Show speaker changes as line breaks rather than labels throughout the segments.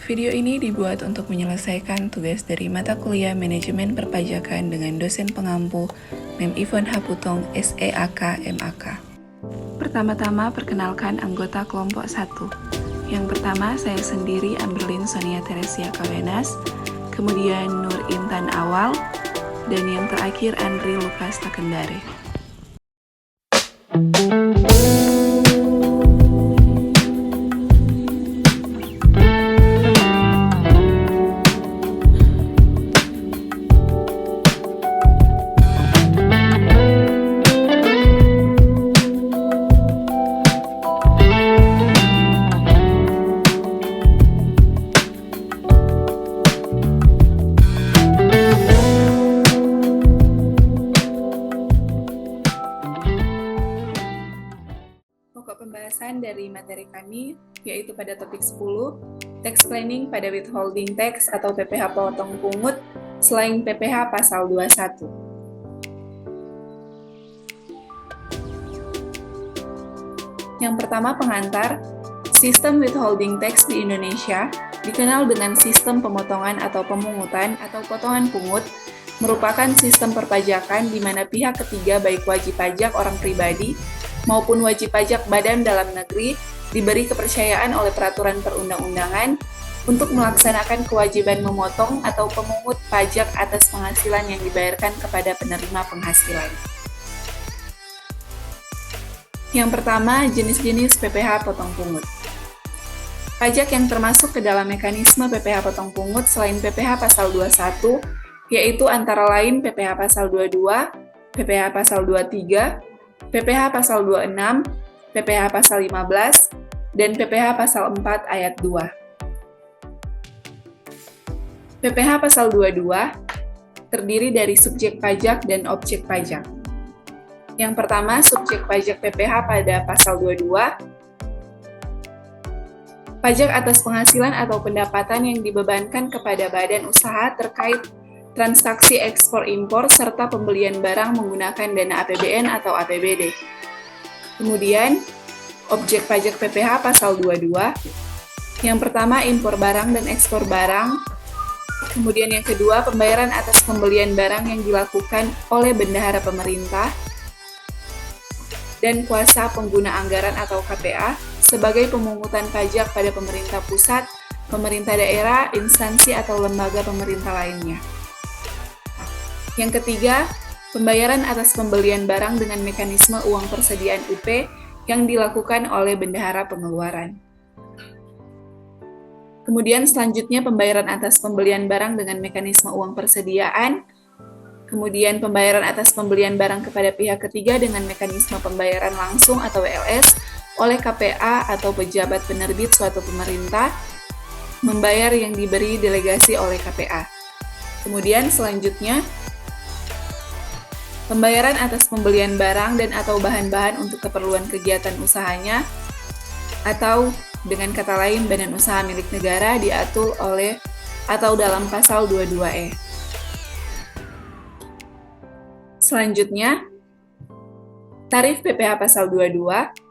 Video ini dibuat untuk menyelesaikan tugas dari mata kuliah Manajemen Perpajakan dengan dosen pengampu Mem Ivon Haputong, SEAK, MAK. Pertama-tama perkenalkan anggota kelompok 1. Yang pertama saya sendiri Amberlin Sonia Teresia Kawenas, kemudian Nur Intan Awal, dan yang terakhir Andri Lukas Takendare. Pembahasan dari materi kami yaitu pada topik 10, tax planning pada withholding tax atau PPh potong pungut selain PPh pasal 21. Yang pertama pengantar, sistem withholding tax di Indonesia dikenal dengan sistem pemotongan atau pemungutan atau potongan pungut, merupakan sistem perpajakan di mana pihak ketiga baik wajib pajak orang pribadi maupun wajib pajak badan dalam negeri diberi kepercayaan oleh peraturan perundang-undangan untuk melaksanakan kewajiban memotong atau pemungut pajak atas penghasilan yang dibayarkan kepada penerima penghasilan. Yang pertama, jenis-jenis PPh potong pungut. Pajak yang termasuk ke dalam mekanisme PPh potong pungut selain PPh pasal 21, yaitu antara lain PPh pasal 22, PPh pasal 23, PPh pasal 26, PPh pasal 15, dan PPh pasal 4 ayat 2. PPh pasal 22 terdiri dari subjek pajak dan objek pajak. Yang pertama, subjek pajak PPh pada pasal 22, pajak atas penghasilan atau pendapatan yang dibebankan kepada badan usaha terkait transaksi ekspor-impor, serta pembelian barang menggunakan dana APBN atau APBD. Kemudian, objek pajak PPh pasal 22. Yang pertama, impor barang dan ekspor barang. Kemudian yang kedua, pembayaran atas pembelian barang yang dilakukan oleh bendahara pemerintah dan kuasa pengguna anggaran atau KPA sebagai pemungutan pajak pada pemerintah pusat, pemerintah daerah, instansi atau lembaga pemerintah lainnya. Yang ketiga, pembayaran atas pembelian barang dengan mekanisme uang persediaan UP yang dilakukan oleh bendahara pengeluaran. Kemudian selanjutnya pembayaran atas pembelian barang dengan mekanisme uang persediaan, kemudian pembayaran atas pembelian barang kepada pihak ketiga dengan mekanisme pembayaran langsung atau WLS oleh KPA atau pejabat penerbit suatu pemerintah, membayar yang diberi delegasi oleh KPA. Kemudian selanjutnya, pembayaran atas pembelian barang dan atau bahan-bahan untuk keperluan kegiatan usahanya, atau dengan kata lain badan usaha milik negara diatur oleh atau dalam pasal 22E. Selanjutnya, tarif PPh pasal 22.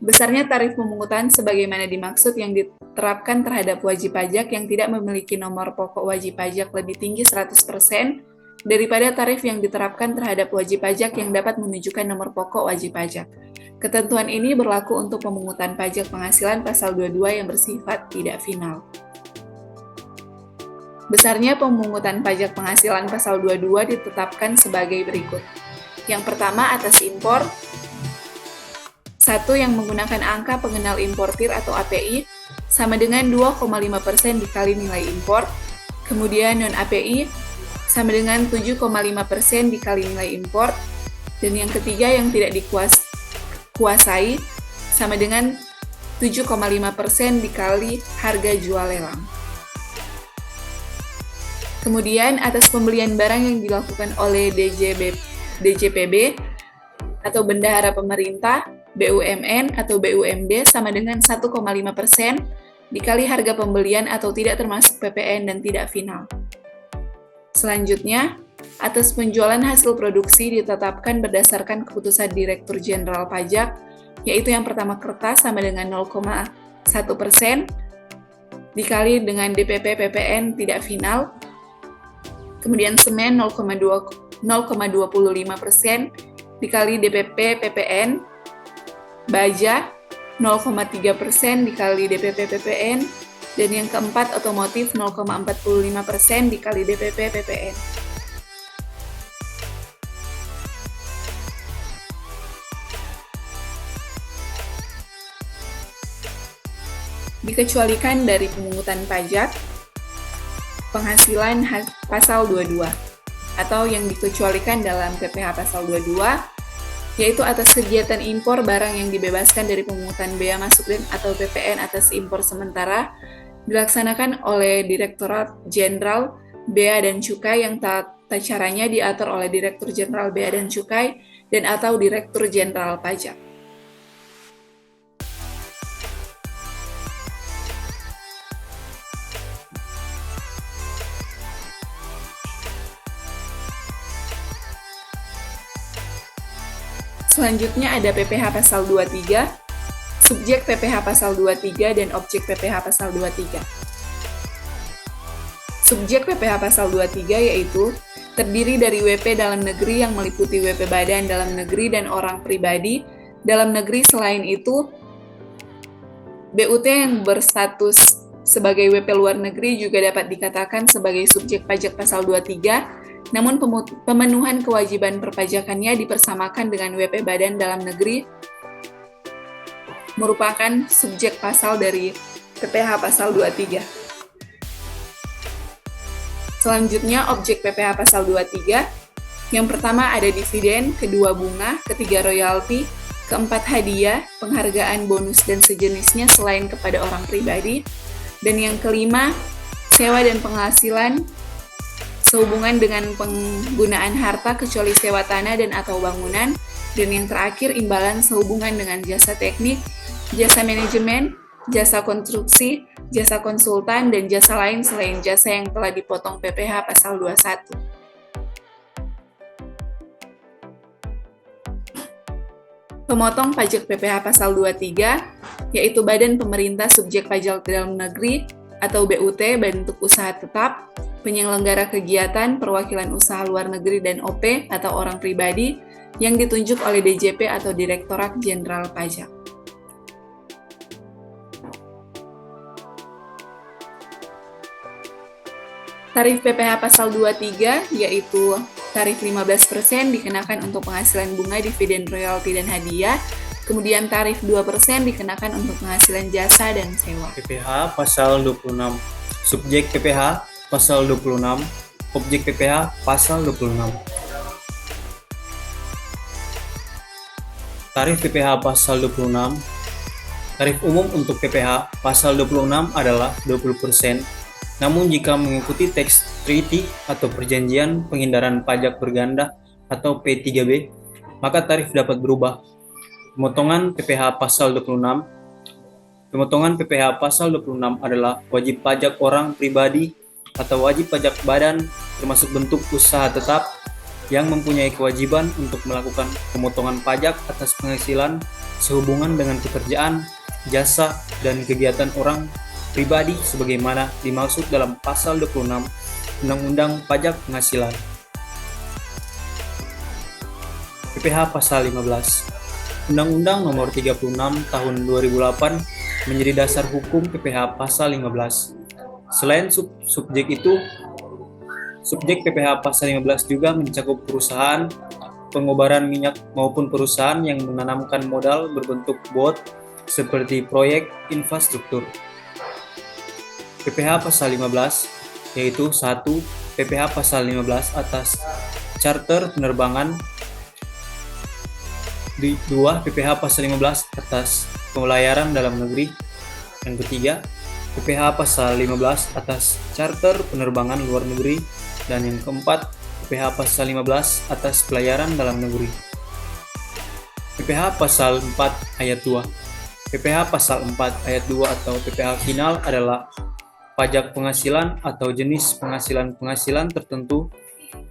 Besarnya tarif pemungutan sebagaimana dimaksud yang diterapkan terhadap wajib pajak yang tidak memiliki nomor pokok wajib pajak lebih tinggi 100% daripada tarif yang diterapkan terhadap wajib pajak yang dapat menunjukkan nomor pokok wajib pajak. Ketentuan ini berlaku untuk pemungutan pajak penghasilan pasal 22 yang bersifat tidak final. Besarnya pemungutan pajak penghasilan pasal 22 ditetapkan sebagai berikut. Yang pertama, atas impor. 1 yang menggunakan angka pengenal importir atau API sama dengan 2,5% dikali nilai impor, kemudian non-API sama dengan 7,5% dikali nilai impor, dan yang ketiga yang tidak dikuasai sama dengan 7,5% dikali harga jual lelang. Kemudian atas pembelian barang yang dilakukan oleh DJPB atau bendahara pemerintah, BUMN atau BUMD sama dengan 1,5% dikali harga pembelian atau tidak termasuk PPN dan tidak final. Selanjutnya, atas penjualan hasil produksi ditetapkan berdasarkan keputusan Direktur Jenderal Pajak, yaitu yang pertama kertas sama dengan 0,5% 1% dikali dengan DPP PPN tidak final, kemudian semen 0,25% dikali DPP PPN, baja 0,3% dikali DPP PPN, dan yang keempat otomotif 0,45% dikali DPP PPN. Dikecualikan dari pemungutan pajak penghasilan pasal 22 atau yang dikecualikan dalam PPh pasal 22 yaitu atas kegiatan impor barang yang dibebaskan dari pemungutan bea masuk dan atau PPN atas impor sementara dilaksanakan oleh Direktorat Jenderal Bea dan Cukai yang tata caranya diatur oleh Direktur Jenderal Bea dan Cukai dan atau Direktur Jenderal Pajak. Selanjutnya ada PPh pasal 23, subjek PPh pasal 23 dan objek PPh pasal 23. Subjek PPh pasal 23 yaitu terdiri dari WP dalam negeri yang meliputi WP badan dalam negeri dan orang pribadi dalam negeri. Selain itu, BUT yang berstatus sebagai WP luar negeri juga dapat dikatakan sebagai subjek pajak pasal 23. Namun pemenuhan kewajiban perpajakannya dipersamakan dengan WP badan dalam negeri merupakan subjek pasal dari PPh pasal 23. Selanjutnya objek PPh pasal 23. Yang pertama ada dividen, kedua bunga, ketiga royalti, keempat hadiah, penghargaan, bonus dan sejenisnya selain kepada orang pribadi, dan yang kelima sewa dan penghasilan sehubungan dengan penggunaan harta kecuali sewa tanah dan atau bangunan, dan yang terakhir imbalan sehubungan dengan jasa teknik, jasa manajemen, jasa konstruksi, jasa konsultan, dan jasa lain selain jasa yang telah dipotong PPh pasal 21. Pemotong pajak PPh pasal 23 yaitu badan pemerintah subjek pajak dalam negeri atau BUT, bentuk usaha tetap, penyelenggara kegiatan, perwakilan usaha luar negeri dan OP atau orang pribadi yang ditunjuk oleh DJP atau Direktorat Jenderal Pajak. Tarif PPh pasal 23 yaitu tarif 15% dikenakan untuk penghasilan bunga, dividen, royalti, dan hadiah. Kemudian tarif 2% dikenakan untuk penghasilan jasa dan sewa.
PPh pasal 26. Subjek PPh pasal 26, objek PPh pasal 26. Tarif PPh pasal 26. Tarif umum untuk PPh pasal 26 adalah 20%. Namun jika mengikuti teks treaty atau perjanjian penghindaran pajak berganda atau P3B, maka tarif dapat berubah. Pemotongan PPh pasal 26. Pemotongan PPh pasal 26 adalah wajib pajak orang pribadi atau wajib pajak badan termasuk bentuk usaha tetap yang mempunyai kewajiban untuk melakukan pemotongan pajak atas penghasilan sehubungan dengan pekerjaan, jasa, dan kegiatan orang pribadi sebagaimana dimaksud dalam pasal 26 Undang-Undang Pajak Penghasilan. PPh pasal 15. Undang-Undang Nomor 36 Tahun 2008 menjadi dasar hukum PPh pasal 15. Selain subjek itu, subjek PPh pasal 15 juga mencakup perusahaan pengobaran minyak maupun perusahaan yang menanamkan modal berbentuk bot seperti proyek infrastruktur. PPh pasal 15 yaitu 1. PPh pasal 15 atas charter penerbangan, 2. PPh pasal 15 atas pelayaran dalam negeri, yang ketiga PPh pasal 15 atas charter penerbangan luar negeri, dan yang keempat PPh pasal 15 atas pelayaran dalam negeri. PPh pasal 4 ayat 2. PPh pasal 4 ayat 2 atau PPh final adalah pajak penghasilan atau jenis penghasilan tertentu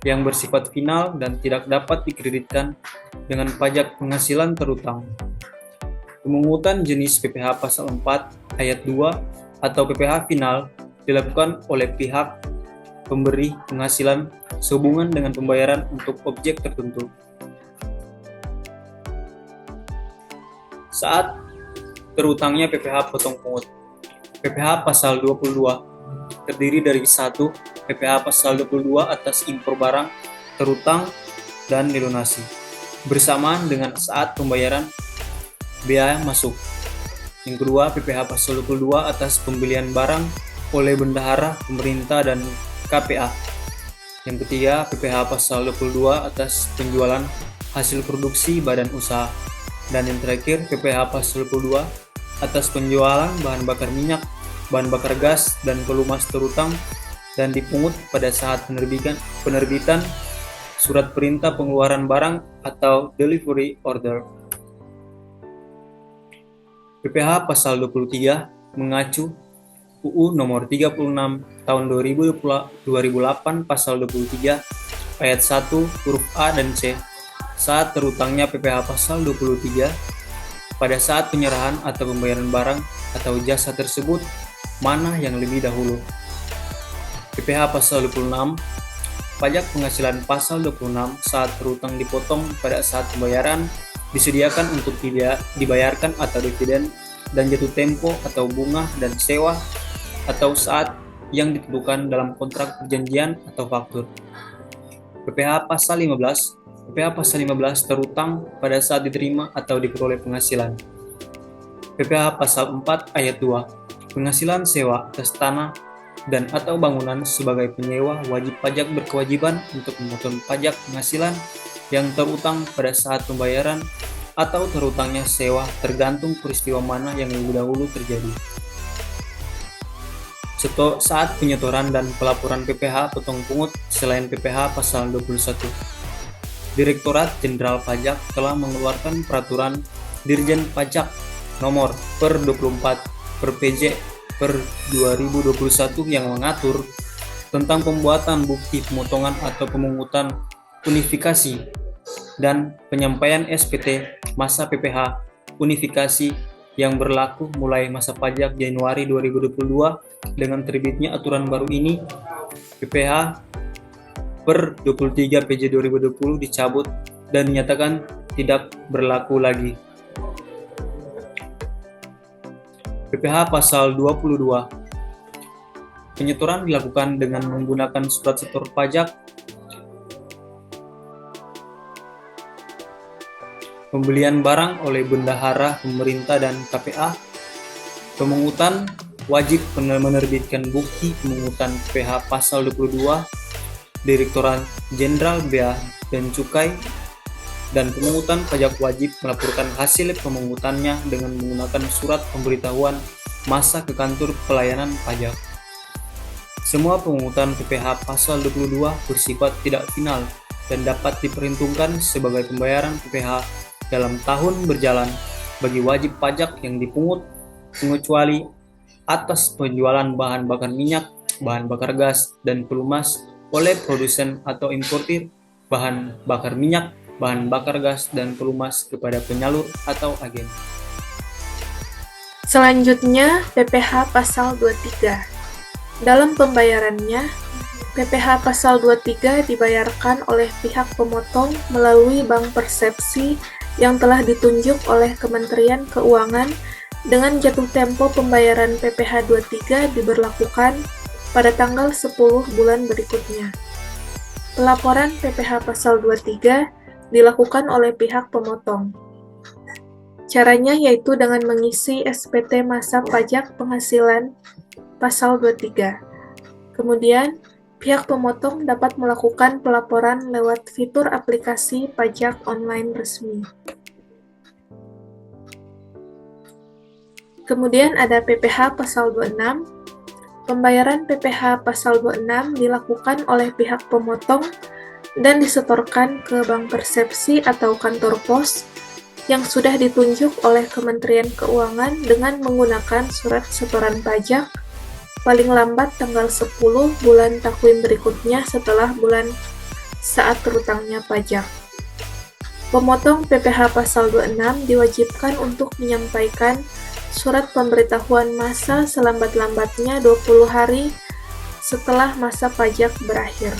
yang bersifat final dan tidak dapat dikreditkan dengan pajak penghasilan terutang. Pemungutan jenis PPh pasal 4 ayat 2 atau PPh final dilakukan oleh pihak pemberi penghasilan sehubungan dengan pembayaran untuk objek tertentu. Saat terutangnya PPh potong pungut. PPh pasal 22 terdiri dari 1. PPh pasal 22 atas impor barang terutang dan dilunasi, bersamaan dengan saat pembayaran biaya masuk. Yang kedua, PPh pasal 22 atas pembelian barang oleh bendahara, pemerintah, dan KPA. Yang ketiga, PPh pasal 22 atas penjualan hasil produksi badan usaha. Dan yang terakhir, PPh pasal 22 atas penjualan bahan bakar minyak, bahan bakar gas, dan pelumas terutang dan dipungut pada saat penerbitan surat perintah pengeluaran barang atau delivery order. PPh pasal 23 mengacu UU nomor 36 tahun 2008 pasal 23 ayat 1 huruf A dan C saat terutangnya PPh pasal 23 pada saat penyerahan atau pembayaran barang atau jasa tersebut mana yang lebih dahulu. PPh pasal 26 pajak penghasilan pasal 26 saat terutang dipotong pada saat pembayaran disediakan untuk dibayarkan atau dividen dan jatuh tempo atau bunga dan sewa atau saat yang ditentukan dalam kontrak perjanjian atau faktur. PPh pasal 15 terutang pada saat diterima atau diperoleh penghasilan. PPh pasal 4 ayat 2 penghasilan sewa atas tanah dan atau bangunan sebagai penyewa wajib pajak berkewajiban untuk memotong pajak penghasilan yang terutang pada saat pembayaran atau terutangnya sewa tergantung peristiwa mana yang lebih dahulu terjadi. Saat penyetoran dan pelaporan PPh potong pungut selain PPh pasal 21. Direktorat Jenderal Pajak telah mengeluarkan peraturan Dirjen Pajak nomor per 24 per PJ per 2021 yang mengatur tentang pembuatan bukti pemotongan atau pemungutan unifikasi dan penyampaian SPT masa PPh unifikasi yang berlaku mulai masa pajak Januari 2022 dengan terbitnya aturan baru ini. PPh per 23 PJ 2020 dicabut dan dinyatakan tidak berlaku lagi. PPh pasal 22 penyetoran dilakukan dengan menggunakan surat setor pajak, pembelian barang oleh bendahara, pemerintah, dan KPA. Pemungutan wajib menerbitkan bukti pemungutan PPh pasal 22 Direktorat Jenderal Bea dan Cukai, dan pemungutan pajak wajib melaporkan hasil pemungutannya dengan menggunakan surat pemberitahuan masa ke kantor pelayanan pajak. Semua pemungutan PPh pasal 22 bersifat tidak final dan dapat diperhitungkan sebagai pembayaran PPh dalam tahun berjalan bagi wajib pajak yang dipungut, mengecuali atas penjualan bahan bakar minyak, bahan bakar gas, dan pelumas oleh produsen atau importir bahan bakar minyak, bahan bakar gas, dan pelumas kepada penyalur atau agen.
Selanjutnya, PPh pasal 23. Dalam pembayarannya, PPh pasal 23 dibayarkan oleh pihak pemotong melalui bank persepsi yang telah ditunjuk oleh Kementerian Keuangan dengan jatuh tempo pembayaran PPh 23 diberlakukan pada tanggal 10 bulan berikutnya. Pelaporan PPh pasal 23 dilakukan oleh pihak pemotong. Caranya yaitu dengan mengisi SPT masa pajak penghasilan pasal 23. Kemudian, pihak pemotong dapat melakukan pelaporan lewat fitur aplikasi pajak online resmi. Kemudian ada PPh pasal 26. Pembayaran PPh pasal 26 dilakukan oleh pihak pemotong dan disetorkan ke bank persepsi atau kantor pos yang sudah ditunjuk oleh Kementerian Keuangan dengan menggunakan surat setoran pajak paling lambat tanggal 10 bulan takwim berikutnya setelah bulan saat terutangnya pajak.
Pemotong PPh pasal 26 diwajibkan untuk menyampaikan surat pemberitahuan masa selambat-lambatnya 20 hari setelah masa pajak berakhir.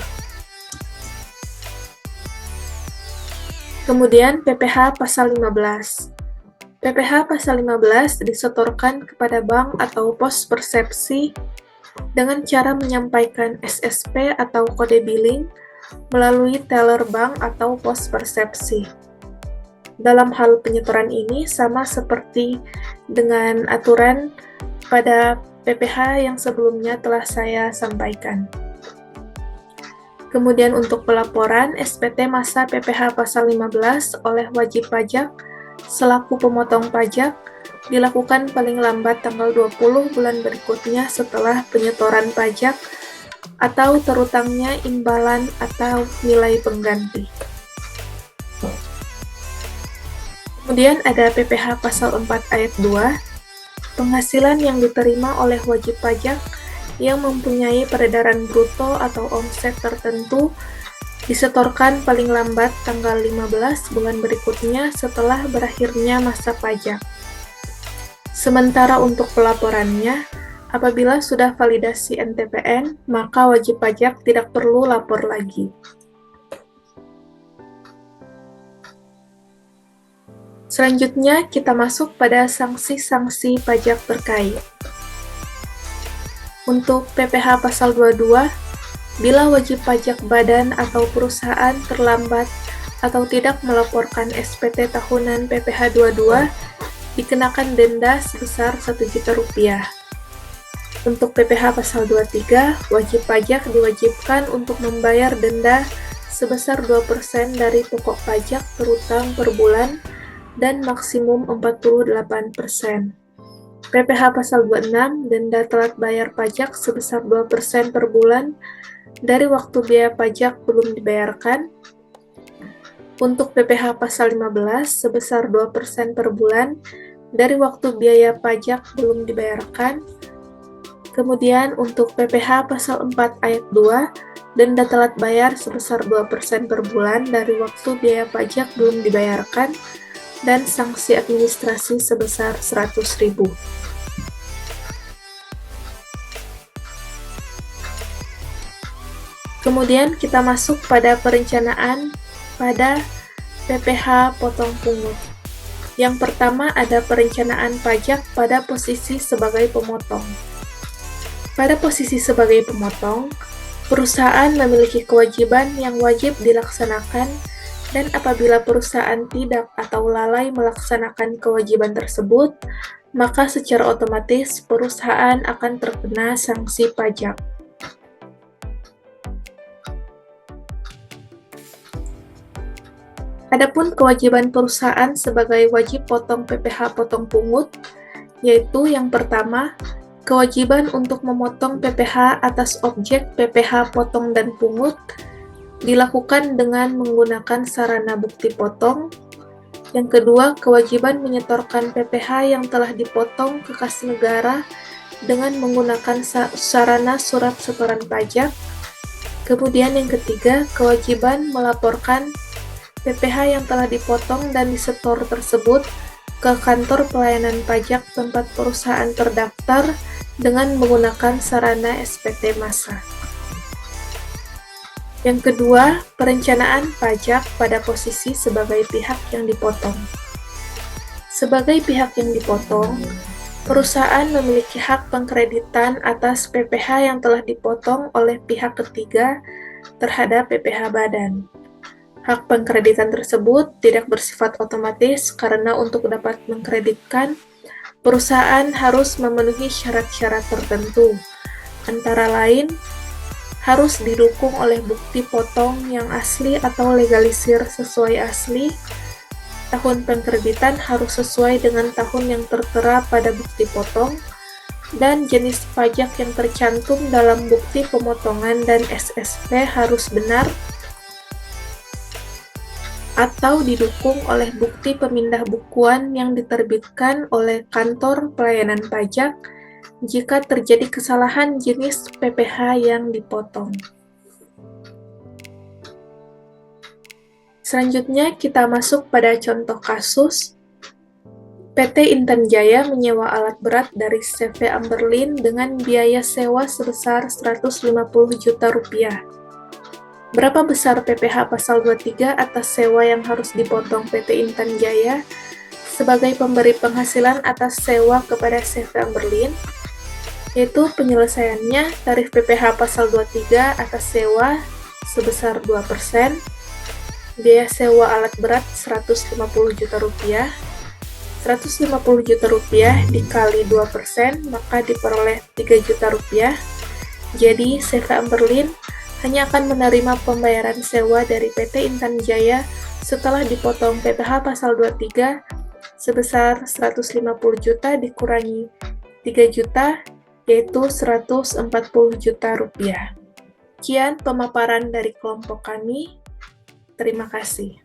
Kemudian PPh pasal 15. PPh pasal 15 disetorkan kepada bank atau pos persepsi dengan cara menyampaikan SSP atau kode billing melalui teller bank atau pos persepsi. Dalam hal penyetoran ini sama seperti dengan aturan pada PPh yang sebelumnya telah saya sampaikan. Kemudian untuk pelaporan SPT masa PPh pasal 15 oleh wajib pajak selaku pemotong pajak dilakukan paling lambat tanggal 20 bulan berikutnya setelah penyetoran pajak atau terutangnya imbalan atau nilai pengganti. Kemudian ada PPh pasal 4 ayat 2, penghasilan yang diterima oleh wajib pajak yang mempunyai peredaran bruto atau omset tertentu disetorkan paling lambat tanggal 15 bulan berikutnya setelah berakhirnya masa pajak. Sementara untuk pelaporannya, apabila sudah validasi NTPN, maka wajib pajak tidak perlu lapor lagi. Selanjutnya, kita masuk pada sanksi-sanksi pajak terkait. Untuk PPh pasal 22, bila wajib pajak badan atau perusahaan terlambat atau tidak melaporkan SPT tahunan PPh 22, dikenakan denda sebesar Rp1.000.000. Untuk PPh pasal 23, wajib pajak diwajibkan untuk membayar denda sebesar 2% dari pokok pajak terutang per bulan dan maksimum 48%. PPh pasal 26, denda telat bayar pajak sebesar 2% per bulan dari waktu biaya pajak belum dibayarkan. Untuk PPh pasal 15, sebesar 2% per bulan dari waktu biaya pajak belum dibayarkan. Kemudian untuk PPh pasal 4 ayat 2, denda telat bayar sebesar 2% per bulan dari waktu biaya pajak belum dibayarkan, dan sanksi administrasi sebesar Rp100.000. Kemudian kita masuk pada perencanaan pada PPh potong pungut. Yang pertama ada perencanaan pajak pada posisi sebagai pemotong. Pada posisi sebagai pemotong, perusahaan memiliki kewajiban yang wajib dilaksanakan, dan apabila perusahaan tidak atau lalai melaksanakan kewajiban tersebut, maka secara otomatis perusahaan akan terkena sanksi pajak. Adapun kewajiban perusahaan sebagai wajib potong PPh potong pungut, yaitu yang pertama, kewajiban untuk memotong PPh atas objek PPh potong dan pungut dilakukan dengan menggunakan sarana bukti potong. Yang kedua, kewajiban menyetorkan PPh yang telah dipotong ke kas negara dengan menggunakan sarana surat setoran pajak. Kemudian yang ketiga, kewajiban melaporkan PPh yang telah dipotong dan disetor tersebut ke kantor pelayanan pajak tempat perusahaan terdaftar dengan menggunakan sarana SPT massa. Yang kedua, perencanaan pajak pada posisi sebagai pihak yang dipotong. Sebagai pihak yang dipotong, perusahaan memiliki hak pengkreditan atas PPh yang telah dipotong oleh pihak ketiga terhadap PPh badan. Hak pengkreditan tersebut tidak bersifat otomatis karena untuk dapat mengkreditkan, perusahaan harus memenuhi syarat-syarat tertentu, antara lain harus didukung oleh bukti potong yang asli atau legalisir sesuai asli, tahun pengkreditan harus sesuai dengan tahun yang tertera pada bukti potong, dan jenis pajak yang tercantum dalam bukti pemotongan dan SSP harus benar, atau didukung oleh bukti pemindah bukuan yang diterbitkan oleh kantor pelayanan pajak jika terjadi kesalahan jenis PPh yang dipotong. Selanjutnya kita masuk pada contoh kasus. PT Intan Jaya menyewa alat berat dari CV Amberlin dengan biaya sewa sebesar 150 juta rupiah. Berapa besar PPh pasal 23 atas sewa yang harus dipotong PT Intan Jaya sebagai pemberi penghasilan atas sewa kepada CV Amberlin? Yaitu penyelesaiannya tarif PPh pasal 23 atas sewa sebesar 2%, biaya sewa alat berat 150 juta rupiah, 150 juta rupiah dikali 2%, maka diperoleh 3 juta rupiah. Jadi, CV Amberlin hanya akan menerima pembayaran sewa dari PT Intan Jaya setelah dipotong PPh pasal 23 sebesar 150 juta dikurangi 3 juta, yaitu 140 juta rupiah. Sekian pemaparan dari kelompok kami. Terima kasih.